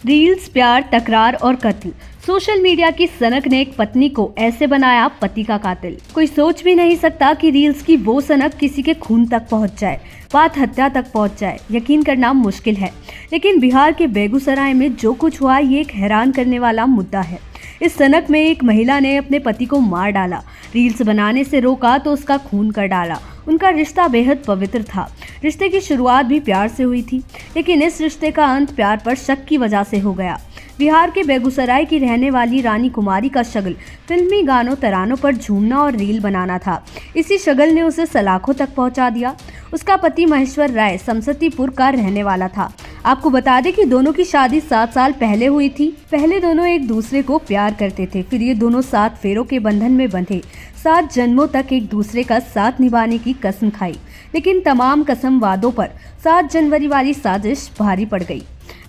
Reels, प्यार, तकरार और कत्ल। सोशल मीडिया की सनक ने एक पत्नी को ऐसे बनाया पति का कातिल। कोई सोच भी नहीं सकता कि रील्स की वो सनक किसी के खून तक पहुंच जाए, बात हत्या तक पहुंच जाए। यकीन करना मुश्किल है, लेकिन बिहार के बेगूसराय में जो कुछ हुआ ये एक हैरान करने वाला मुद्दा है। इस सनक में एक महिला ने अपने पति को मार डाला, रील्स बनाने से रोका तो उसका खून कर डाला। उनका रिश्ता बेहद पवित्र था। रिश्ते की शुरुआत भी प्यार से हुई थी, लेकिन इस रिश्ते का अंत प्यार पर शक की वजह से हो गया। बिहार के बेगूसराय की रहने वाली रानी कुमारी का शगल फिल्मी गानों तरानों पर झूमना और रील बनाना था। इसी शगल ने उसे सलाखों तक पहुंचा दिया। उसका पति महेश्वर राय समस्तीपुर का रहने वाला था। आपको बता दें कि दोनों की शादी 7 साल पहले हुई थी। पहले दोनों एक दूसरे को प्यार करते थे, फिर ये दोनों 7 फेरों के बंधन में बंधे। 7 जन्मों तक एक दूसरे का साथ निभाने की कसम खाई, लेकिन तमाम कसम वादों पर 7 जनवरी वाली साजिश भारी पड़ गई।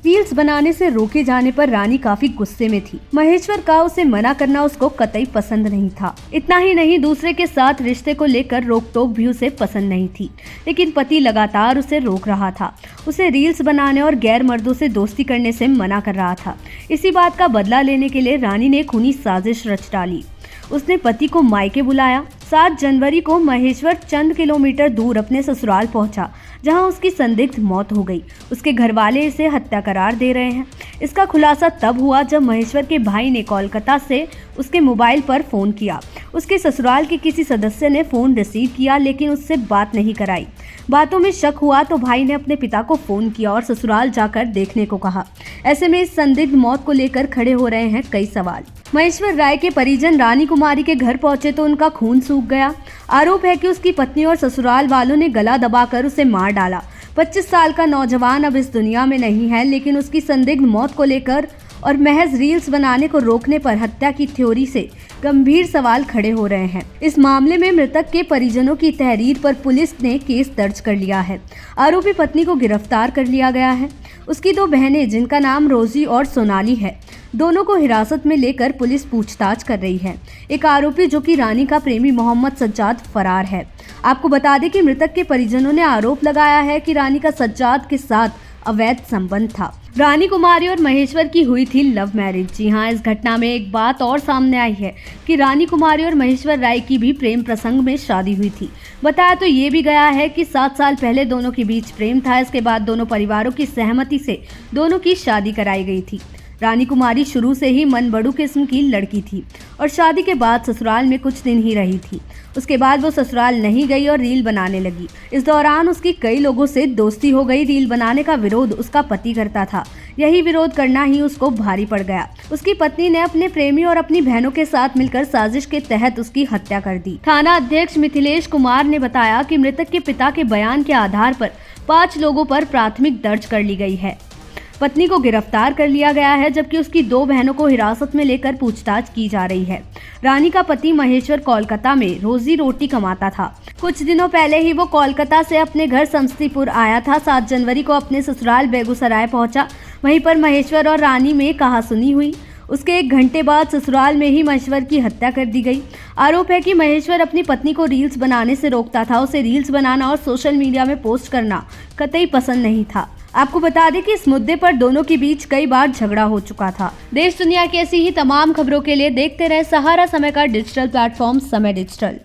रील्स बनाने से रोके जाने पर रानी काफी गुस्से में थी। महेश्वर का उसे मना करना उसको कतई पसंद नहीं था। इतना ही नहीं, दूसरे के साथ रिश्ते को लेकर रोक टोक भी उसे पसंद नहीं थी, लेकिन पति लगातार उसे रोक रहा था। उसे रील्स बनाने और गैर मर्दों से दोस्ती करने से मना कर रहा था। इसी बात का बदला लेने के लिए रानी ने खूनी साजिश रच डाली। उसने पति को मायके बुलाया। 7 जनवरी को महेश्वर चंद किलोमीटर दूर अपने ससुराल पहुंचा, जहां उसकी संदिग्ध मौत हो गई। उसके घरवाले इसे हत्या करार दे रहे हैं। इसका खुलासा तब हुआ जब महेश्वर के भाई ने कोलकाता से उसके मोबाइल पर फोन किया। उसके ससुराल के किसी सदस्य ने फोन रिसीव किया, लेकिन उससे बात नहीं कराई। बातों में शक हुआ तो भाई ने अपने पिता को फोन किया और ससुराल जाकर देखने को कहा। ऐसे में इस संदिग्ध मौत को लेकर खड़े हो रहे हैं कई सवाल। महेश्वर राय के परिजन रानी कुमारी के घर पहुंचे तो उनका खून सूख गया। आरोप है कि उसकी पत्नी और ससुराल वालों ने गला दबाकर उसे मार डाला। 25 साल का नौजवान अब इस दुनिया में नहीं है, लेकिन उसकी संदिग्ध मौत को लेकर और महज रील्स बनाने को रोकने पर हत्या की थ्योरी से गंभीर सवाल खड़े हो रहे हैं। इस मामले में मृतक के परिजनों की तहरीर पर पुलिस ने केस दर्ज कर लिया है। आरोपी पत्नी को गिरफ्तार कर लिया गया है। उसकी 2 बहनें, जिनका नाम रोजी और सोनाली है, दोनों को हिरासत में लेकर पुलिस पूछताछ कर रही है। एक आरोपी जो कि रानी का प्रेमी मोहम्मद सज्जाद फरार है। आपको बता दें कि मृतक के परिजनों ने आरोप लगाया है कि रानी का सज्जाद के साथ अवैध संबंध था। रानी कुमारी और महेश्वर की हुई थी लव मैरिज। जी हाँ, इस घटना में एक बात और सामने आई है कि रानी कुमारी और महेश्वर राय की भी प्रेम प्रसंग में शादी हुई थी। बताया तो ये भी गया है कि 7 साल पहले दोनों के बीच प्रेम था। इसके बाद दोनों परिवारों की सहमति से दोनों की शादी कराई गई थी। रानी कुमारी शुरू से ही मनबड़ू किस्म की लड़की थी और शादी के बाद ससुराल में कुछ दिन ही रही थी। उसके बाद वो ससुराल नहीं गई और रील बनाने लगी। इस दौरान उसकी कई लोगों से दोस्ती हो गई। रील बनाने का विरोध उसका पति करता था। यही विरोध करना ही उसको भारी पड़ गया। उसकी पत्नी ने अपने प्रेमी और अपनी बहनों के साथ मिलकर साजिश के तहत उसकी हत्या कर दी। थाना अध्यक्ष मिथिलेश कुमार ने बताया कि मृतक के पिता के बयान के आधार पर 5 लोगों पर प्राथमिक दर्ज कर ली गई है। पत्नी को गिरफ्तार कर लिया गया है, जबकि उसकी 2 बहनों को हिरासत में लेकर पूछताछ की जा रही है। रानी का पति महेश्वर कोलकाता में रोजी रोटी कमाता था। कुछ दिनों पहले ही वो कोलकाता से अपने घर समस्तीपुर आया था। 7 जनवरी को अपने ससुराल बेगूसराय पहुंचा। वहीं पर महेश्वर और रानी में कहासुनी हुई। उसके 1 घंटे बाद ससुराल में ही महेश्वर की हत्या कर दी गई। आरोप है कि महेश्वर अपनी पत्नी को रील्स बनाने से रोकता था। उसे रील्स बनाना और सोशल मीडिया में पोस्ट करना कतई पसंद नहीं था। आपको बता दें कि इस मुद्दे पर दोनों के बीच कई बार झगड़ा हो चुका था। देश दुनिया की ऐसी ही तमाम खबरों के लिए देखते रहे सहारा समय का डिजिटल प्लेटफॉर्म समय डिजिटल।